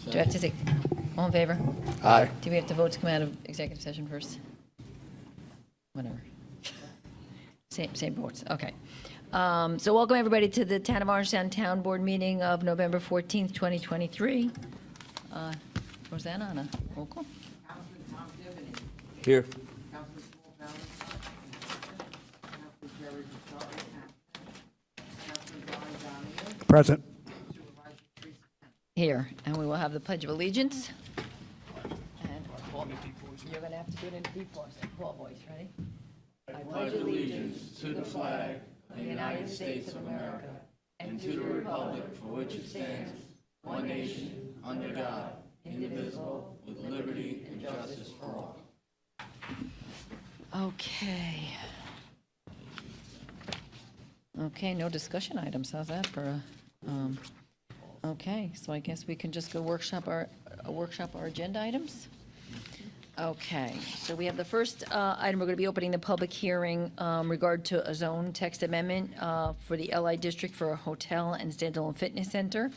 Do I have to say, all in favor? Aye. Do we have to vote to come out of executive session first? Whatever. Same votes, okay. So welcome everybody to the Town of Orangetown Town Board meeting of November 14th, 2023. Rosanna on a roll call. Councilman Tom Tiffany. Here. Councilman Paul Ballard. Councilman Jerry Vitale. Councilman Brian Donahue. Present. Supervisor Teresa Kent. Here, and we will have the Pledge of Allegiance. And you're going to have to do it in deep voice, like Paul voice, ready? I pledge allegiance to the flag of the United States of America and to the republic for which it stands, one nation, under God, indivisible, with liberty and justice for all. Okay. Okay, no discussion items. How's that for a, okay, so I guess we can just go workshop our agenda items. Okay, so we have the first item, we're going to be opening the public hearing regard to a zone text amendment for the LI district for a hotel and standalone fitness center,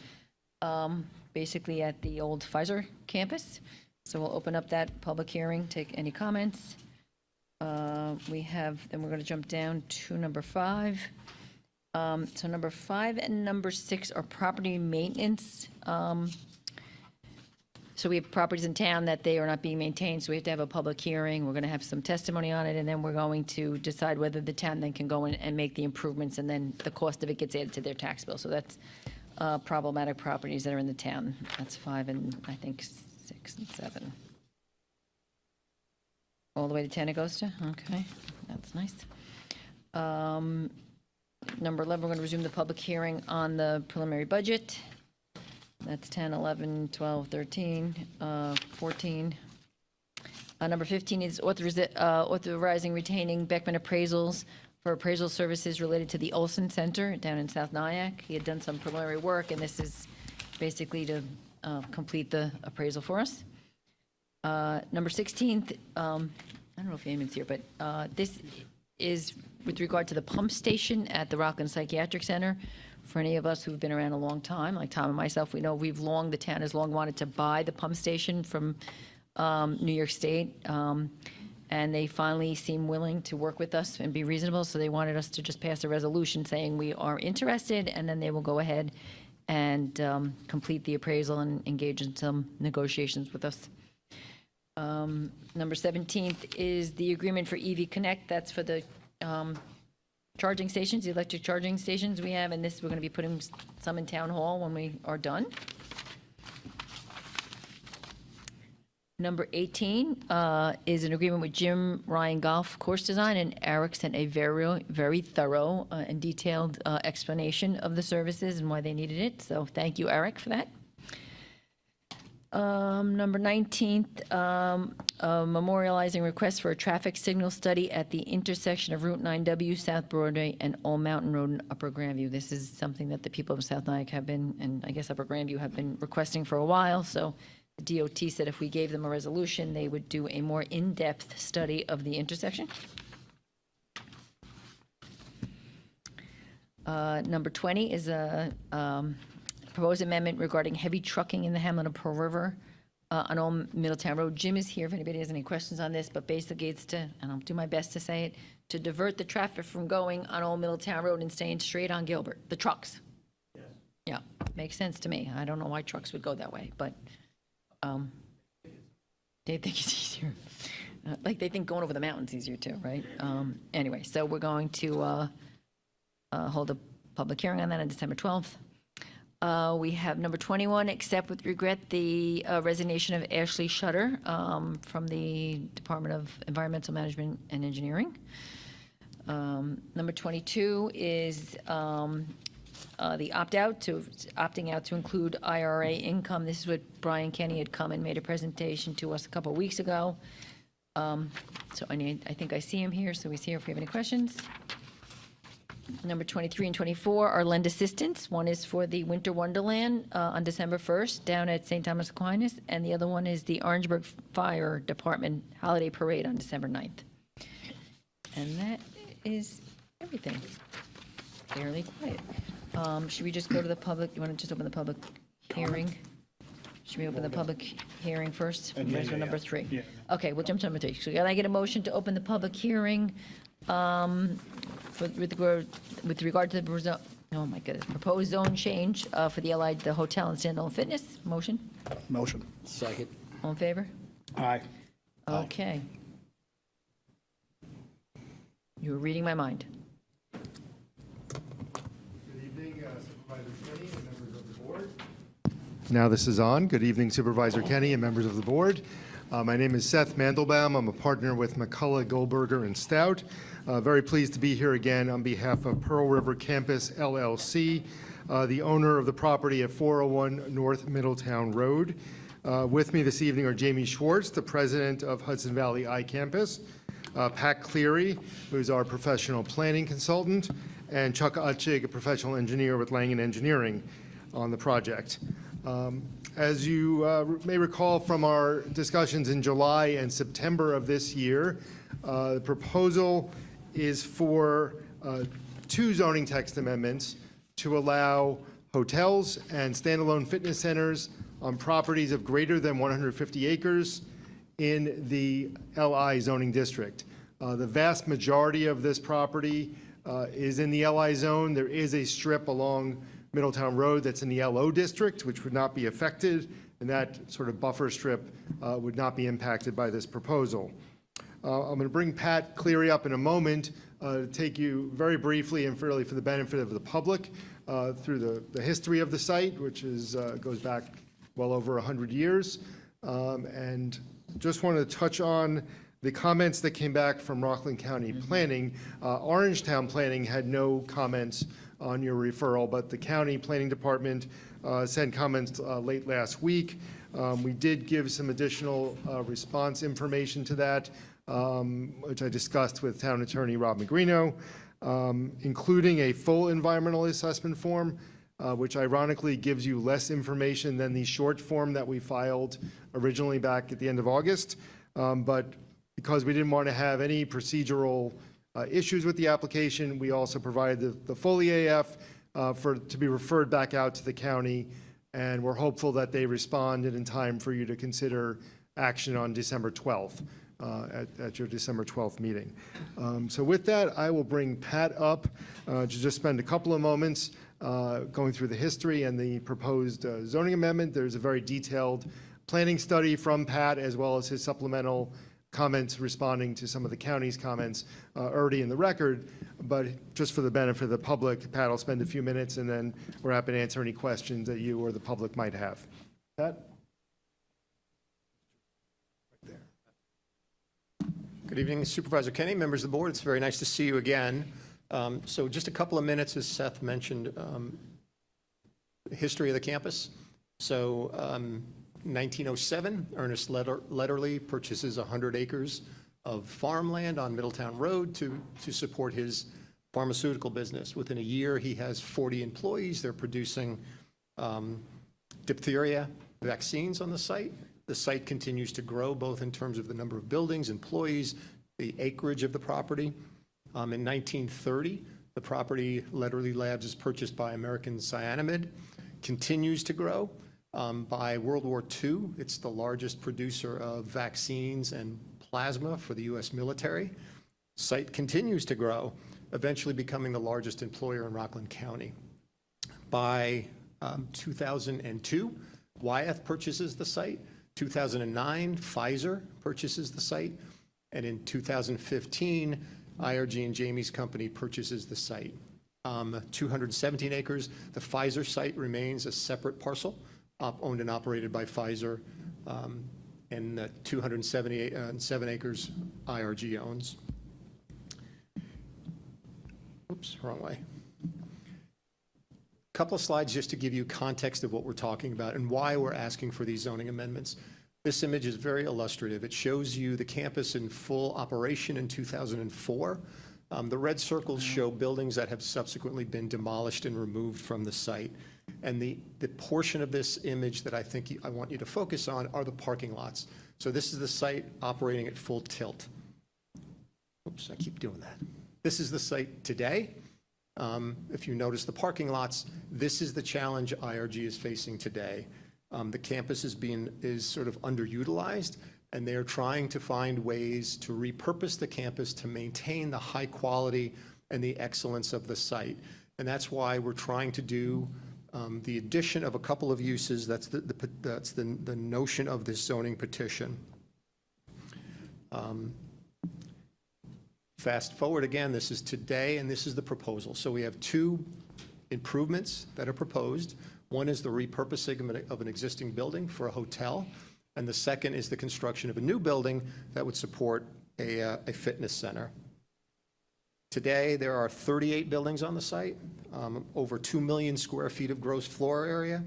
basically at the old Pfizer campus. So we'll open up that public hearing, take any comments. We have, then we're going to jump down to number 5. So number 5 and number 6 are property maintenance. So we have properties in town that they are not being maintained, so we have to have a public hearing. We're going to have some testimony on it, and then we're going to decide whether the town then can go in and make the improvements, and then the cost of it gets added to their tax bill. So that's problematic properties that are in the town. That's 5 and I think 6 and 7. All the way to 10 it goes to? Okay, that's nice. Number 11, we're going to resume the public hearing on the preliminary budget. That's 10, 11, 12, 13, 14. Number 15 is authorizing retaining Beckman Appraisals for appraisal services related to the Olson Center down in South Nyack. He had done some preliminary work, and this is basically to complete the appraisal for us. Number 16, I don't know if Eamon's here, but this is with regard to the pump station at the Rockland Psychiatric Center. For any of us who've been around a long time, like Tom and myself, we know the town has long wanted to buy the pump station from New York State, and they finally seem willing to work with us and be reasonable, so they wanted us to just pass a resolution saying we are interested, and then they will go ahead and complete the appraisal and engage in some negotiations with us. Number 17 is the agreement for EV Connect. That's for the charging stations, the electric charging stations we have, and this, we're going to be putting some in Town Hall when we are done. Number 18 is an agreement with Jim Ryan Golf Course Design, and Eric sent a very thorough and detailed explanation of the services and why they needed it, so thank you, Eric, for that. Number 19, memorializing request for a traffic signal study at the intersection of Route 9W, South Broadway, and Old Mountain Road in Upper Grandview. This is something that the people of South Nyack have been, and I guess Upper Grandview have been requesting for a while. So the DOT said if we gave them a resolution, they would do a more in-depth study of the intersection. Number 20 is a proposed amendment regarding heavy trucking in the hamlet of Pearl River on Old Middletown Road. Jim is here if anybody has any questions on this, but basically it's to, and I'll do my best to say it, to divert the traffic from going on Old Middletown Road and staying straight on Gilbert, the trucks. Yes. Yeah, makes sense to me. I don't know why trucks would go that way, but they think it's easier. Like they think going over the mountain's easier too, right? Anyway, so we're going to hold a public hearing on that on December 12th. We have number 21, accept with regret the resignation of Ashley Shutter from the Department of Environmental Management and Engineering. Number 22 is the opting out to include IRA income. This is what Brian Kenny had come and made a presentation to us a couple of weeks ago. So I think I see him here, so he's here if we have any questions. Number 23 and 24 are lend assistance. One is for the Winter Wonderland on December 1st down at St. Thomas Aquinas, and the other one is the Orangeburg Fire Department Holiday Parade on December 9th. And that is everything. Fairly quiet. Should we just go to the public? You want to just open the public hearing? Should we open the public hearing first? Yeah, Where's yeah, number yeah. 3? Yeah. Okay, we'll jump to number 3. So can I get a motion to open the public hearing with regard to the, oh my goodness, proposed zone change for the hotel and standalone fitness? Motion? Motion. Second. All in favor? Aye. Okay. You were reading my mind. Good evening, Supervisor Kenny and members of the board. Now this is on. Good evening, Supervisor Kenny and members of the board. My name is Seth Mandelbaum. I'm a partner with McCullough, Goldberger, and Stout. Very pleased to be here again on behalf of Pearl River Campus LLC, the owner of the property at 401 North Middletown Road. With me this evening are Jamie Schwartz, the president of Hudson Valley iCampus, Pat Cleary, who's our professional planning consultant, and Chuck Utchig, a professional engineer with Langen Engineering on the project. As you may recall from our discussions in July and September of this year, the proposal is for 2 zoning text amendments to allow hotels and standalone fitness centers on properties of greater than 150 acres in the LI zoning district. The vast majority of this property is in the LI zone. There is a strip along Middletown Road that's in the LO district, which would not be affected, and that sort of buffer strip would not be impacted by this proposal. I'm going to bring Pat Cleary up in a moment to take you very briefly and fairly for the benefit of the public through the history of the site, which is goes back well over 100 years. And just wanted to touch on the comments that came back from Rockland County Planning. Orangetown Planning had no comments on your referral, but the county planning department sent comments late last week. We did give some additional response information to that, which I discussed with town attorney Rob Magrino, including a full environmental assessment form, which ironically gives you less information than the short form that we filed originally back at the end of August. But because we didn't want to have any procedural issues with the application, we also provided the full EAF to be referred back out to the county, and we're hopeful that they responded in time for you to consider action on December 12th, at your December 12th meeting. So with that, I will bring Pat up to just spend a couple of moments going through the history and the proposed zoning amendment. There's a very detailed planning study from Pat, as well as his supplemental comments responding to some of the county's comments already in the record. But just for the benefit of the public, Pat will spend a few minutes, and then we're happy to answer any questions that you or the public might have. Pat? Good evening, Supervisor Kenny, members of the board. It's very nice to see you again. So just a couple of minutes, as Seth mentioned, history of the campus. So 1907, Ernest Letterly purchases 100 acres of farmland on Middletown Road to support his pharmaceutical business. Within a year, he has 40 employees. They're producing diphtheria vaccines on the site. The site continues to grow, both in terms of the number of buildings, employees, the acreage of the property. In 1930, the property, Letterly Labs, is purchased by American Cyanamid, continues to grow. By World War II, it's the largest producer of vaccines and plasma for the U.S. military. Site continues to grow, eventually becoming the largest employer in Rockland County. By 2002, Wyeth purchases the site. 2009, Pfizer purchases the site. And in 2015, IRG and Jamie's company purchases the site. 217 acres. The Pfizer site remains a separate parcel, owned and operated by Pfizer, and 277 acres IRG owns. Oops, wrong way. Couple of slides just to give you context of what we're talking about and why we're asking for these zoning amendments. This image is very illustrative. It shows you the campus in full operation in 2004. The red circles show buildings that have subsequently been demolished and removed from the site. And the portion of this image that I think I want you to focus on are the parking lots. So this is the site operating at full tilt. Oops, I keep doing that. This is the site today. If you notice the parking lots, this is the challenge IRG is facing today. The campus is sort of underutilized, and they're trying to find ways to repurpose the campus to maintain the high quality and the excellence of the site. And that's why we're trying to do the addition of a couple of uses. That's the notion of this zoning petition. Fast forward again, this is today, and this is the proposal. So we have two improvements that are proposed. One is the repurposing of an existing building for a hotel, and the second is the construction of a new building that would support a fitness center. Today, there are 38 buildings on the site, over 2 million square feet of gross floor area,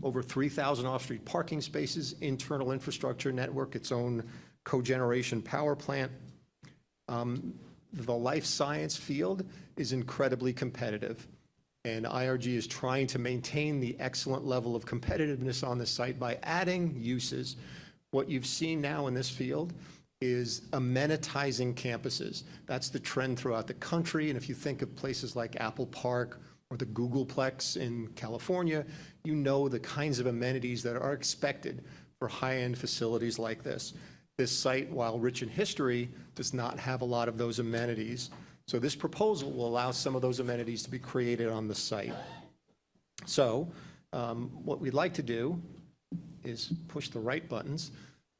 over 3,000 off-street parking spaces, internal infrastructure network, its own cogeneration power plant. The life science field is incredibly competitive, and IRG is trying to maintain the excellent level of competitiveness on the site by adding uses. What you've seen now in this field is amenitizing campuses. That's the trend throughout the country, and if you think of places like Apple Park or the Googleplex in California, you know the kinds of amenities that are expected for high-end facilities like this. This site, while rich in history, does not have a lot of those amenities. So this proposal will allow some of those amenities to be created on the site. So what we'd like to do is push the right buttons.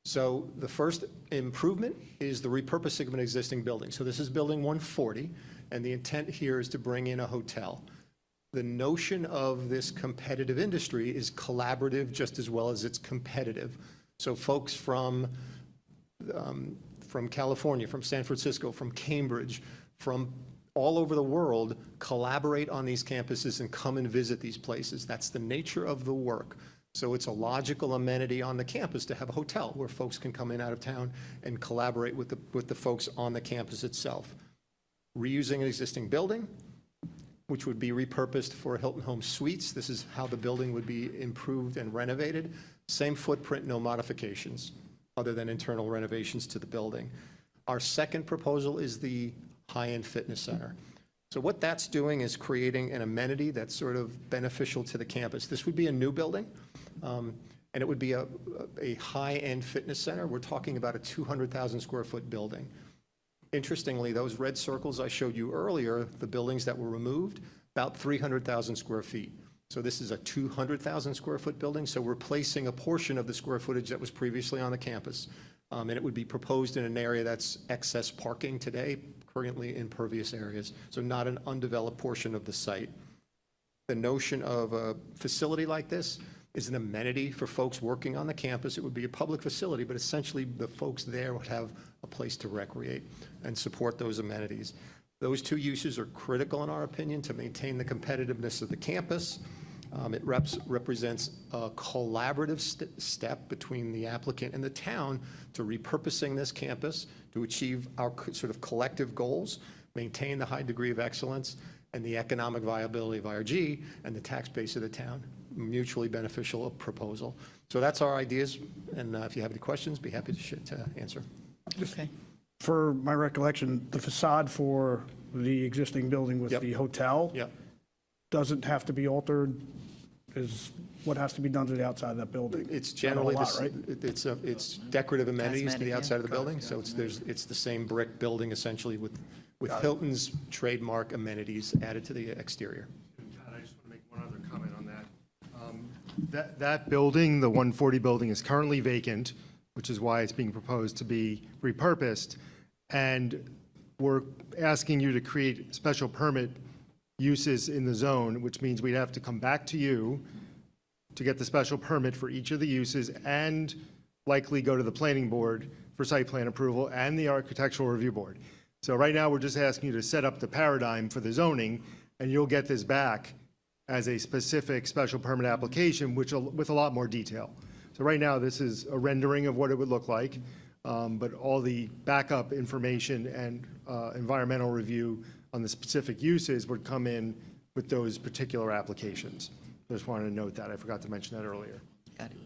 So the first improvement is the repurposing of an existing building. So this is building 140, and the intent here is to bring in a hotel. The notion of this competitive industry is collaborative just as well as it's competitive. So folks from California, from San Francisco, from Cambridge, from all over the world collaborate on these campuses and come and visit these places. That's the nature of the work. So it's a logical amenity on the campus to have a hotel where folks can come in out of town and collaborate with the folks on the campus itself. Reusing an existing building, which would be repurposed for Hilton Home Suites. This is how the building would be improved and renovated. Same footprint, no modifications, other than internal renovations to the building. Our second proposal is the high-end fitness center. So what that's doing is creating an amenity that's sort of beneficial to the campus. This would be a new building, and it would be a high-end fitness center. We're talking about a 200,000 square foot building. Interestingly, those red circles I showed you earlier, the buildings that were removed, about 300,000 square feet. So this is a 200,000 square foot building, so we're replacing a portion of the square footage that was previously on the campus. And it would be proposed in an area that's excess parking today, currently impervious areas, so not an undeveloped portion of the site. The notion of a facility like this is an amenity for folks working on the campus. It would be a public facility, but essentially the folks there would have a place to recreate and support those amenities. Those two uses are critical, in our opinion, to maintain the competitiveness of the campus. It represents a collaborative step between the applicant and the town to repurposing this campus to achieve our sort of collective goals, maintain the high degree of excellence and the economic viability of IRG and the tax base of the town. Mutually beneficial proposal. So that's our ideas, and if you have any questions, be happy to answer. Okay. For my recollection, the facade for the existing building with Yep. the hotel Yep. doesn't have to be altered, is what has to be done to the outside of that building. It's Not a generally, lot, right? it's decorative amenities to Cosmetic, the yeah. outside of the building, so it's the same brick building essentially with Hilton's trademark amenities added to the exterior. Todd, I just want to make one other comment on that. That building, the 140 building, is currently vacant, which is why it's being proposed to be repurposed. And we're asking you to create special permit uses in the zone, which means we'd have to come back to you to get the special permit for each of the uses and likely go to the planning board for site plan approval and the architectural review board. So right now, we're just asking you to set up the paradigm for the zoning, and you'll get this back as a specific special permit application, with a lot more detail. So right now, this is a rendering of what it would look like, but all the backup information and environmental review on the specific uses would come in with those particular applications. I just wanted to note that. I forgot to mention that earlier. Got it.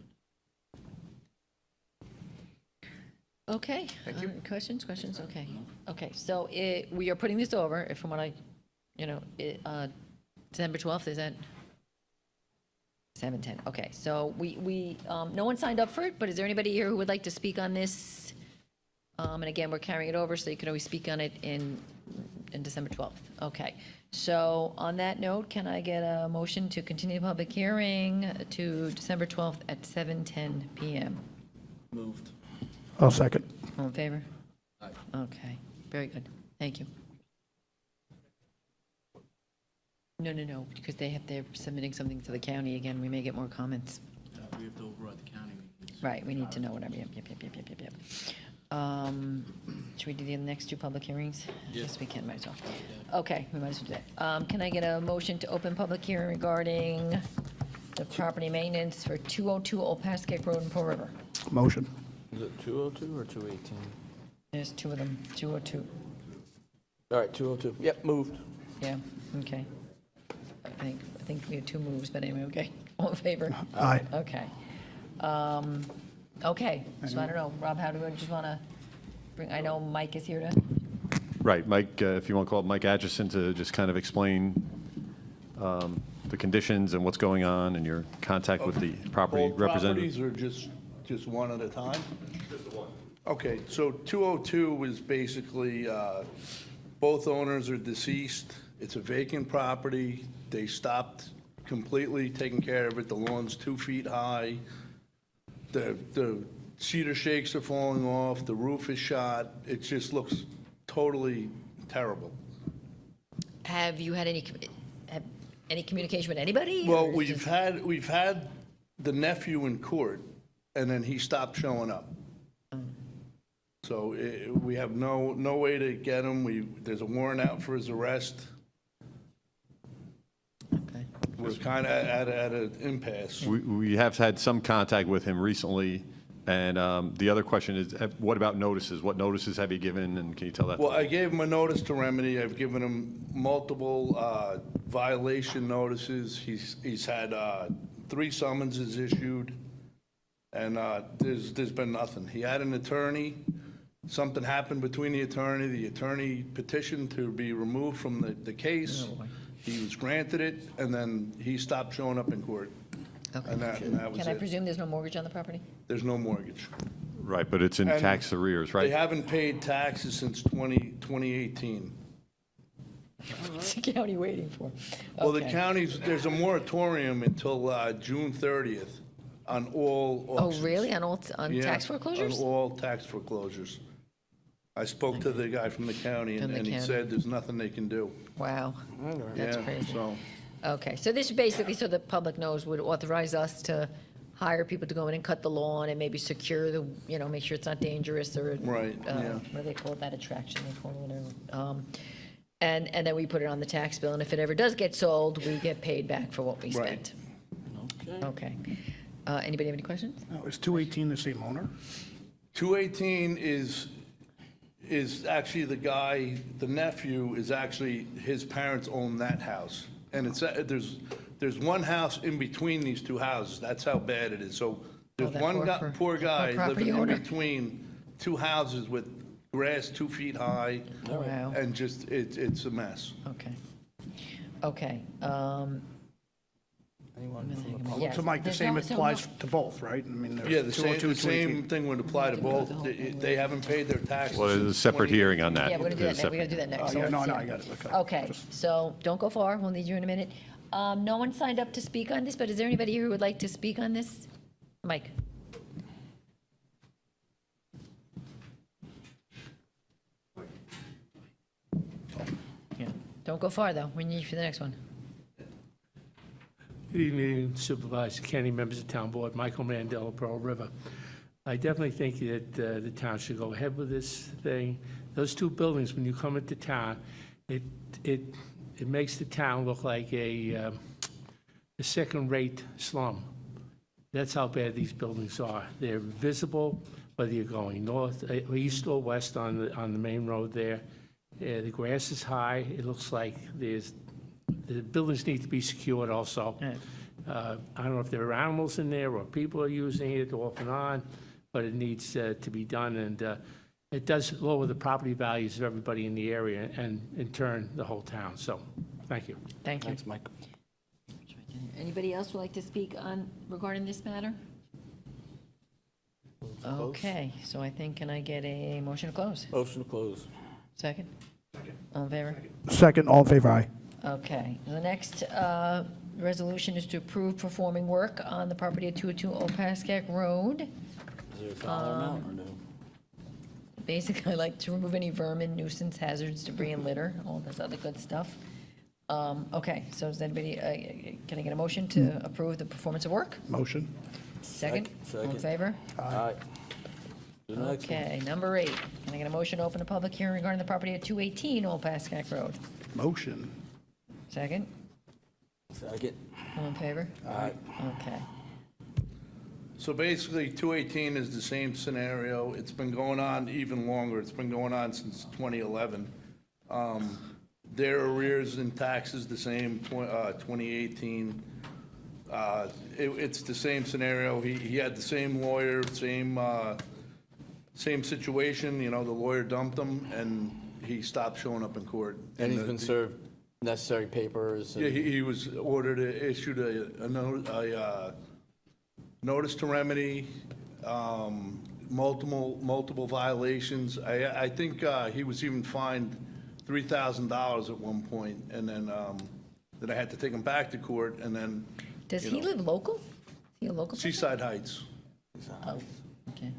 Okay. Thank you. Questions? Okay. Okay, so we are putting this over, from what I, December 12th, is that? 7:10, okay. So no one signed up for it, but is there anybody here who would like to speak on this? And again, we're carrying it over, so you can always speak on it in December 12th. Okay. So on that note, can I get a motion to continue the public hearing to December 12th at 7:10 PM? Moved. I'll second. All in favor? Aye. Okay, very good. Thank you. No, because they're submitting something to the county again. We may get more comments. We have to override the county. Right, we need to know whatever. Yep. Should we do the next two public hearings? Yes, we can, might as well. Okay, we might as well do that. Can I get a motion to open public hearing regarding the property maintenance for 202 Old Pascack Road in Pearl River? Motion. Is it 202 or 218? There's two of them, 202. All right, 202. Yep, moved. Yeah, okay. I think we have two moves, but anyway, okay. All in favor? Aye. Okay. Okay, so I don't know, Rob, how do we just want to bring, I know Mike is here to, Right, Mike, if you want to call it Mike Atchison to just kind of explain the conditions and what's going on and your contact with the property Both representative. properties or just one at a time? Just the one. Okay, so 202 is basically, both owners are deceased. It's a vacant property. They stopped completely taking care of it. The lawn's 2 feet high. The cedar shakes are falling off. The roof is shot. It just looks totally terrible. have you had any communication with anybody? Well, or is we've just- had the nephew in court, and then he stopped showing up. So we have no way to get him. There's a warrant out for his arrest. Okay. We're kind of at an impasse. We have had some contact with him recently, and the other question is, what about notices? What notices have you given, and can you tell that? Well, I gave him a notice to remedy. I've given him multiple violation notices. He's had 3 summonses issued, and there's been nothing. He had an attorney. Something happened between the attorney petitioned to be removed from the case. He was granted it, and then he stopped showing up in court. Okay. And that was Can I it. presume there's no mortgage on the property? There's no mortgage. Right, but it's in And tax arrears, They right? haven't paid taxes since 2018. What's the county waiting for? Well, the Okay. counties, there's a moratorium until June 30th on all Oh, auctions. really? On Yeah, tax foreclosures? On all tax foreclosures. I spoke to the guy from the county, From the and he county. said there's nothing they can do. Wow, that's Yeah, crazy. so, Okay, so this basically, so the public knows, would authorize us to hire people to go in and cut the lawn and maybe secure the, make sure it's not dangerous or. Right, yeah. What do they call that attraction? They call it whatever. And then we put it on the tax bill, and if it ever does get sold, we get paid back for what we Right. spent. Okay. Anybody have any questions? Now, is 218 the same owner? 218 is actually the nephew is actually, his parents own that house. And there's one house in between these 2 houses. That's how bad it is. So there's that one poor guy property living in owner. between 2 houses with grass 2 feet high. Wow. And just, it's a mess. Okay. Okay. Yes. So Mike, the There's same no- so applies no- to both, right? I mean, there's Yeah, the 202, same 218. thing would apply to both. They haven't paid their taxes. Well, there's a since separate 20 hearing on that. Yeah, we're gonna do There's that a next. We're gonna do that next. Oh, So yeah, no, let's- no, I got it, okay. Okay, so don't go far. We'll need you in a minute. No one signed up to speak on this, but is there anybody here who would like to speak on this? Mike? Yeah. Don't go far, though. We need you for the next one. Good evening, Supervisor Kenny, members of Town Board, Michael Mandela, Pearl River. I definitely think that the town should go ahead with this thing. Those 2 buildings, when you come into town, it makes the town look like a second-rate slum. That's how bad these buildings are. They're visible, whether you're going north, east or west on the main road there. The grass is high. It looks like the buildings need to be secured also. I don't know if there are animals in there or people are using it off and on, but it needs to be done. And it does lower the property values of everybody in the area and in turn, the whole town. So, thank you. Thank you. Thanks, Mike. Anybody else would like to speak on, regarding this matter? Okay, so I think, can I get a motion to close? Motion to close. Second? All in favor? Second, all in favor, aye. Okay, the next resolution is to approve performing work on the property at 202 Old Pascack Road. Is there a dollar amount or no? Basically, I like to remove any vermin, nuisance, hazards, debris, and litter, all this other good stuff. Okay, so does anybody, can I get a motion to approve the performance of work? Motion. Second? All in Second. favor? Aye. The next one. Okay, number 8, can I get a motion to open a public hearing regarding the property at 218 Old Pascack Road? Motion. Second? Second. All in favor? Aye. Okay. So basically, 218 is the same scenario. It's been going on even longer. It's been going on since 2011. Their arrears in taxes the same, 2018. It's the same scenario. He had the same lawyer, same situation. You know, the lawyer dumped him, and he stopped showing up in court. And he's been served necessary papers. Yeah, he was ordered, issued a notice to remedy, multiple violations. I think he was even fined $3,000 at one point, and then I had to take him back to court, and then Does you he know. live local? Is he a local? person? Seaside Heights. Oh, okay,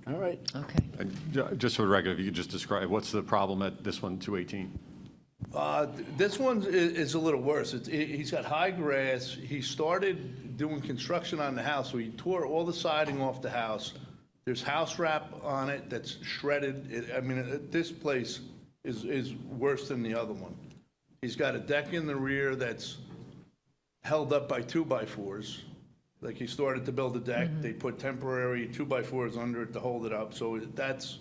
All right. okay. And just for the record, if you could just describe, what's the problem at this one, 218? This one is a little worse. He's got high grass. He started doing construction on the house, so he tore all the siding off the house. There's house wrap on it that's shredded. I mean, this place is worse than the other one. He's got a deck in the rear that's held up by 2x4s. Like, he started to build a deck, they put temporary 2x4s under it to hold it up, so that's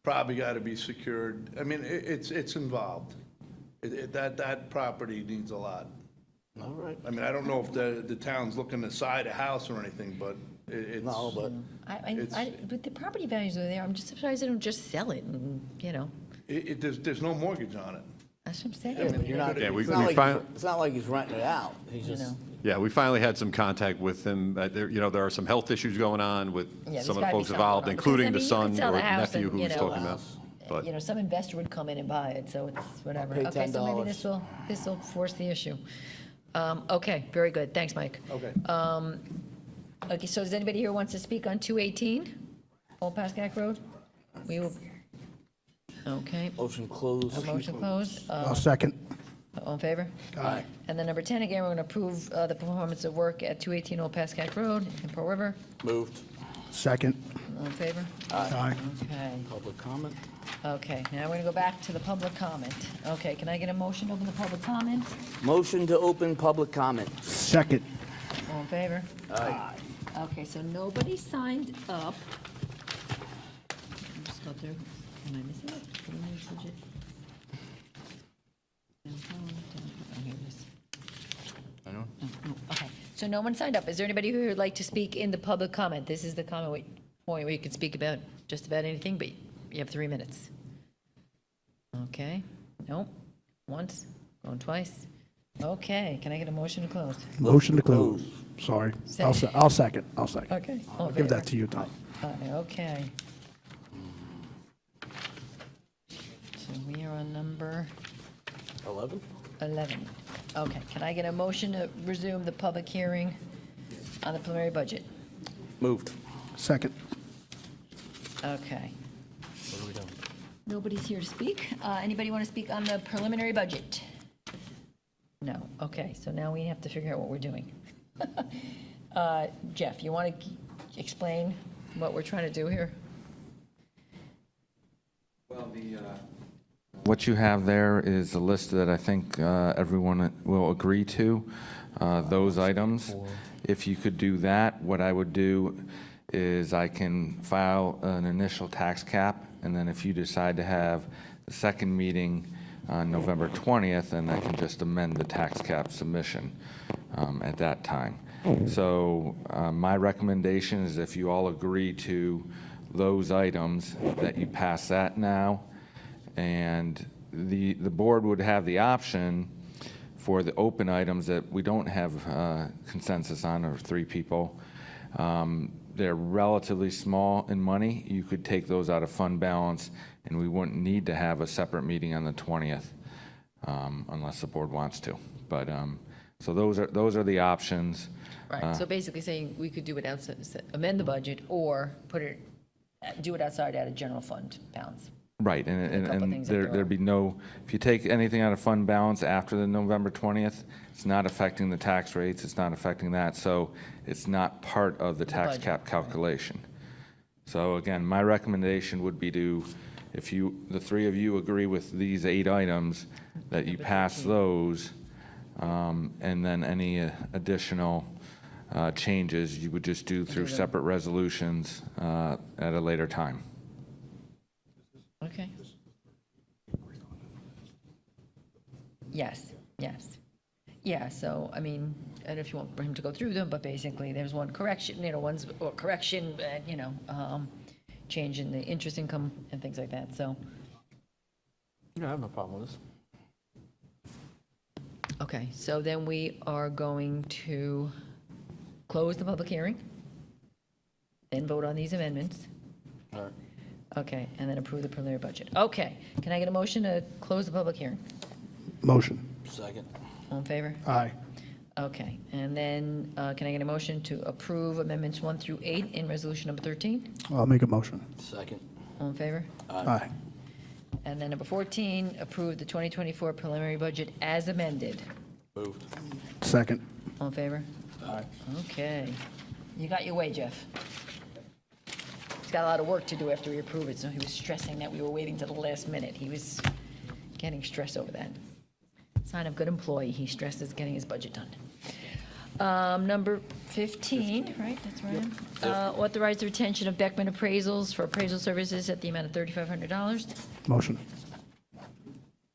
probably got to be secured. I mean, it's involved. That property needs a lot. All right. I mean, I don't know if the town's looking to side a house or anything, but it's. No, but With the property values over there, I'm just surprised they don't just sell it and, you know, There's no mortgage on it. that's what I'm saying. you're not, Yeah, we it's not like he's renting it out. He's You just, know. Yeah, we finally had some contact with him. There are some health issues going on with Yeah, some of there's the gotta be folks something involved, going on. including the Because, I mean, you son could sell or the house nephew and, who you was know, talking about. But You know, some investor would come in and buy it, so it's whatever. Pay Okay, so maybe $10. this will force the issue. Okay, very good, thanks, Mike. Okay. Okay, so does anybody here wants to speak on 218 Old Pascack Road? We will, okay, motion closed. a motion closed. I'll second. All in favor? Aye. And then number 10, again, we're going to approve the performance of work at 218 Old Pascack Road in Pearl River. Moved. Second. All in favor? Aye. Okay, Public comment? okay, now we're going to go back to the public comment. Okay, can I get a motion to open the public comment? Motion to open public comment. Second. All in favor? Aye. Okay, so nobody signed up. I'll just go through. Am I missing it? Preliminary budget. Oh, here it is. I know. Oh, okay, so no one signed up. Is there anybody who would like to speak in the public comment? This is the comment point where you can speak about just about anything, but you have 3 minutes. Okay, nope, once, going twice. Okay, can I get a motion to close? Motion to close. Sorry. I'll second. I'll second. Okay. all I'll in give favor? that to you, Tom. Okay. So we are on number 11? 11. Okay, can I get a motion to resume the public hearing on the preliminary budget? Moved. Second. Okay. What are we doing? Nobody's here to speak. Anybody want to speak on the preliminary budget? No. Okay, so now we have to figure out what we're doing. Jeff, you want to explain what we're trying to do here? What you have there is a list that I think everyone will agree to, those items. If you could do that, what I would do is I can file an initial tax cap, and then if you decide to have the second meeting on November 20th, then I can just amend the tax cap submission at that time. So my recommendation is if you all agree to those items, that you pass that now, and the board would have the option for the open items that we don't have consensus on, or 3 people, they're relatively small in money. You could take those out of fund balance, and we wouldn't need to have a separate meeting on the 20th unless the board wants to. But, so those are the options. Right, so basically saying we could do it outside, amend the budget, or do it outside out of general fund balance. Right, and couple and things that they're there'd be no, if you take anything out of fund balance after the November 20th, it's not affecting the tax rates, it's not affecting that, so it's not part of the tax budget, cap calculation. So again, my recommendation would be to, if you, the 3 of you agree with these 8 items, that you pass those, and then any additional changes, you would just do through separate resolutions at a later time. Okay. Yes, yes. Yeah, so, I mean, I don't know if you want him to go through them, but basically, there's one correction, one's or correction, change in the interest income and things like that, so. I have no problem with this. Okay, so then we are going to close the public hearing, then vote on these amendments. All right. Okay, and then approve the preliminary budget. Okay, can I get a motion to close the public hearing? Motion. Second. All in favor? Aye. Okay, and then can I get a motion to approve amendments 1 through 8 in resolution number 13? I'll make a motion. Second. All in favor? Aye. And then number 14, approve the 2024 preliminary budget as amended. Moved. Second. All in favor? Aye. Okay. You got your way, Jeff. He's got a lot of work to do after we approve it, so he was stressing that we were waiting till the last minute. He was getting stressed over that. Sign of good employee, he stresses getting his budget done. Number 15, right, that's right. Authorize the retention of Beckman appraisals for appraisal services at the amount of $3,500. Motion.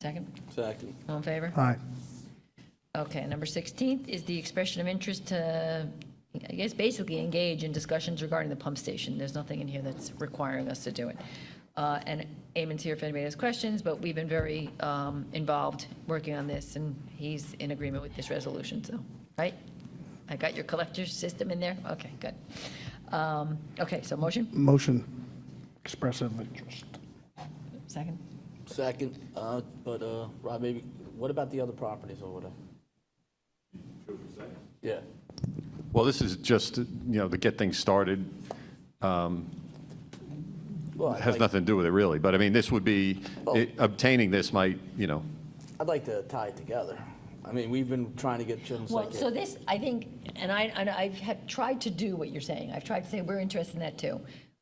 Second, Second. all in favor? Aye. Okay, number 16 is the expression of interest to, I guess, basically engage in discussions regarding the pump station. There's nothing in here that's requiring us to do it. And Eamon's here if anybody has questions, but we've been very involved working on this, and he's in agreement with this resolution, so, right? I got your collector's system in there? Okay, good. Okay, so motion? Motion. Expressive interest. Second? Second, but Rob, maybe, what about the other properties over there? Yeah. Well, this is just, to get things started. Well, I'd Has like- nothing to do with it, really. But, I mean, this would be, Oh. obtaining this might, I'd like to tie it together. I mean, we've been trying to get children's Well, so psychiatric. this, I think, and I have tried to do what you're saying. I've tried to say we're interested in that too.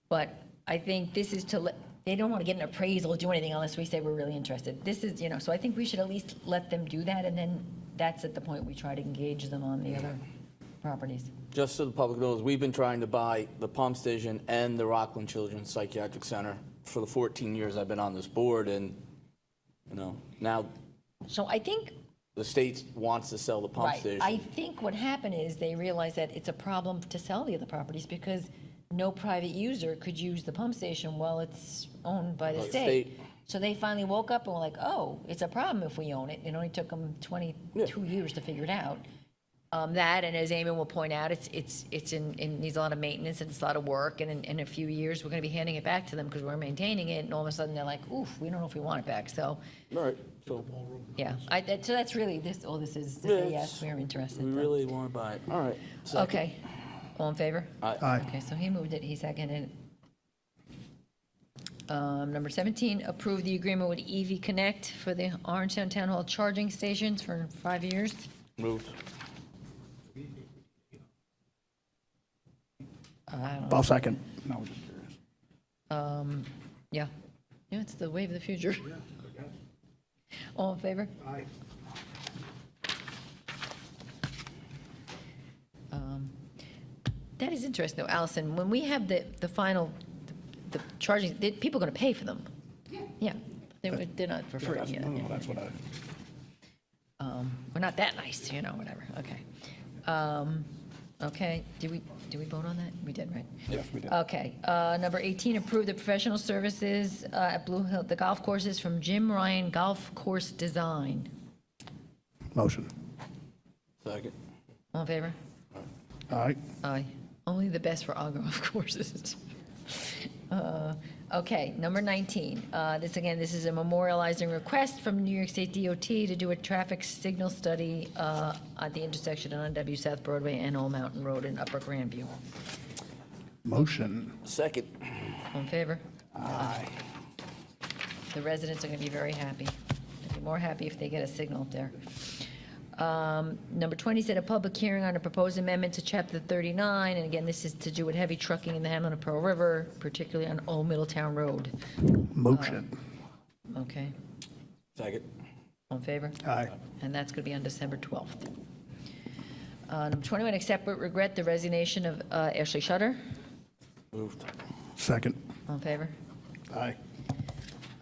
But I think this is to let, they don't want to get an appraisal or do anything unless we say we're really interested. This is, so I think we should at least let them do that, and then that's at the point we try to engage them on the other properties. Just so the public knows, we've been trying to buy the pump station and the Rockland Children's Psychiatric Center for the 14 years I've been on this board, and, now So I think, the state wants to sell the pump right, station. I think what happened is they realized that it's a problem to sell the other properties because no private user could use the pump station while it's owned by the By the state. state. So they finally woke up and were like, oh, it's a problem if we own it. It only took them 22 years to figure it out. That, and as Eamon will point out, it needs a lot of maintenance and it's a lot of work, and in a few years, we're gonna be handing it back to them because we're maintaining it, and all of a sudden, they're like, oof, we don't know if we want it back, so, All right, so yeah. So that's really, all this is, to say, yes, we're interested. we but- really want to buy it. All right. second. Okay, all in favor? Aye. Okay, so he moved it, he seconded it. Number 17, approve the agreement with EV Connect for the Orangetown Town Hall charging stations for 5 years. Moved. I'll second. No, we're just curious. Yeah, it's the wave of the future. All in favor? Aye. That is interesting, though, Allison, when we have the final, the charging, people are going to pay for them. Yeah. They're not for free, yeah. No, that's what We're not that nice, whatever, okay. Okay, did we vote on that? We did, right? Yes, we did. Okay, number 18, approve the professional services at Blue Hill, the golf courses from Jim Ryan Golf Course Design. Motion. Second. All in favor? Aye. Aye. Only the best for Agro, of course. This is. Okay, number 19. This is a memorializing request from New York State DOT to do a traffic signal study at the intersection on W South Broadway and Old Mountain Road in Upper Grandview. Motion. Second. All in favor? Aye. The residents are going to be very happy. They'll be more happy if they get a signal up there. Number 20 said a public hearing on a proposed amendment to Chapter 39, and again, this is to do with heavy trucking in the hamlet of Pearl River, particularly on Old Middletown Road. Motion. Okay, Second. all in favor? Aye. And that's going to be on December 12th. Number 21, accept with regret the resignation of Ashley Shutter. Moved. Second. All in favor? Aye.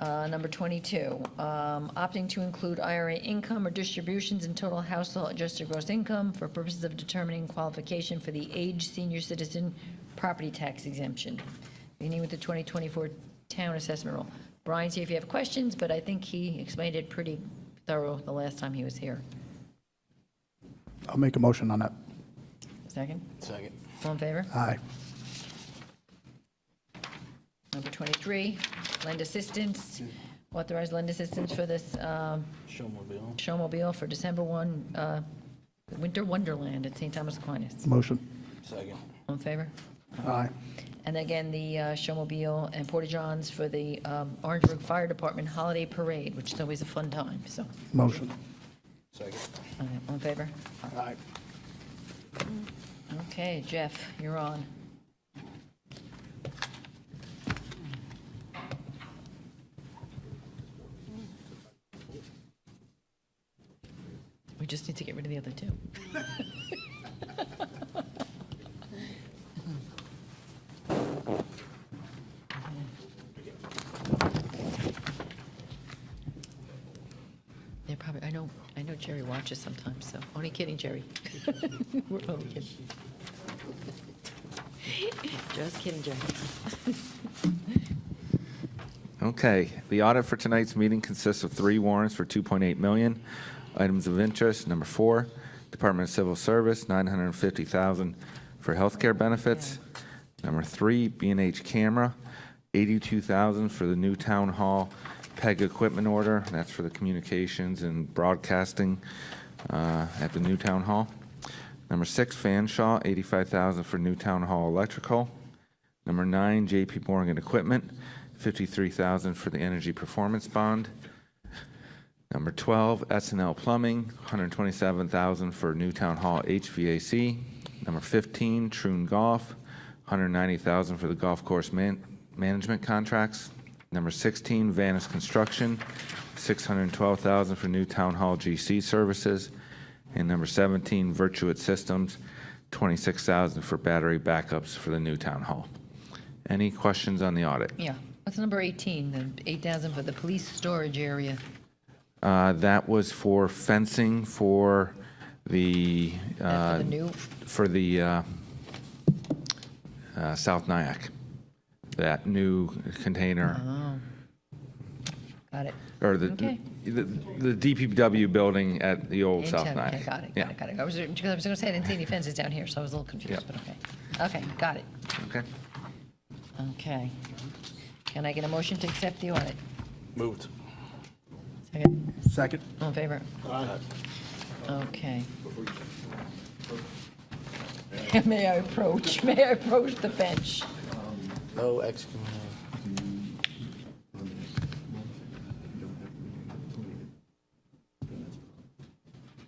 Number 22, opting to include IRA income or distributions in total household adjusted gross income for purposes of determining qualification for the aged senior citizen property tax exemption, beginning with the 2024 town assessment roll. Brian, see if you have questions, but I think he explained it pretty thorough the last time he was here. I'll make a motion on that. Second? Second. All in favor? Aye. Number 23, lend assistance, authorize lend assistance for this Showmobile. showmobile for December 1, Winter Wonderland at St. Thomas Aquinas. Motion. Second. All in favor? Aye. And again, the showmobile and porta-johns for the Orangeburg Fire Department Holiday Parade, which is always a fun time, so. Motion. Second. All in favor? Aye. Okay, Jeff, you're on. We just need to get rid of the other two. They're probably, I know Jerry watches sometimes, so, only kidding, Jerry. We're only kidding. Just kidding, Jerry. Okay, the audit for tonight's meeting consists of 3 warrants for $2.8 million. Items of interest, number 4, Department of Civil Service, $950,000 for healthcare benefits. Number 3, B&H Camera, $82,000 for the new town hall PEG equipment order. That's for the communications and broadcasting at the new town hall. Number 6, Fanshawe, $85,000 for new town hall electrical. Number 9, J.P. Morgan Equipment, $53,000 for the energy performance bond. Number 12, S&L Plumbing, $127,000 for new town hall HVAC. Number 15, Troon Golf, $190,000 for the golf course management contracts. Number 16, Vanis Construction, $612,000 for new town hall GC services. And number 17, Virtuit Systems, $26,000 for battery backups for the new town hall. Any questions on the audit? Yeah. What's number 18, the 8,000 for the police storage area? That was for fencing for the For the new, for the South Nyack, that new container, got it. or the Okay. the DPW building at the old South Okay, Nyack. got it, Yeah. got it, got it. I was going to say, I didn't see any fences down here, so I was a little confused, Yep. but okay. Okay, got it. Okay. Okay. Can I get a motion to accept the audit? Moved. Second, Second. all in favor? Okay. May I approach the bench? No exclamation.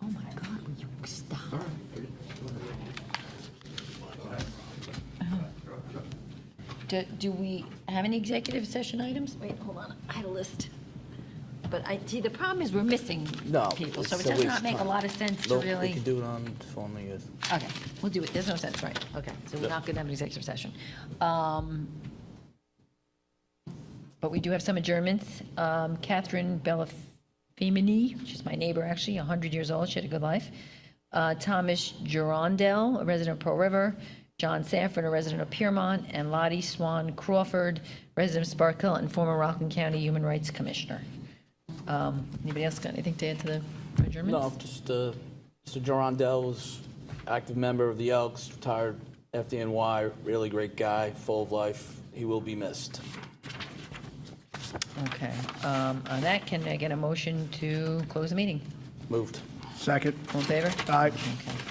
Oh my God, will you stop? Do we have any executive session items? Wait, hold on, I had a list. But see, the problem is we're missing No. people, so it it's a does waste not of make a time. lot of sense to Nope, we really. can do it on the phone, I guess. Okay, we'll do it, there's no sense, right, okay, so we're Yep. not going to have an executive session. But we do have some adjournments. Catherine Bellafemini, she's my neighbor, actually, 100 years old, she had a good life. Thomas Gerondell, a resident of Pearl River. John Sanford, a resident of Piermont. And Lottie Swan Crawford, resident of Sparkill and former Rockland County Human Rights Commissioner. Anybody else got anything to add to the adjournments? No, just Mr. Durandell was active member of the Elks, retired FDNY, really great guy, full of life. He will be missed. Okay. On that, can I get a motion to close the meeting? Moved. Second. All in favor? Aye. Okay.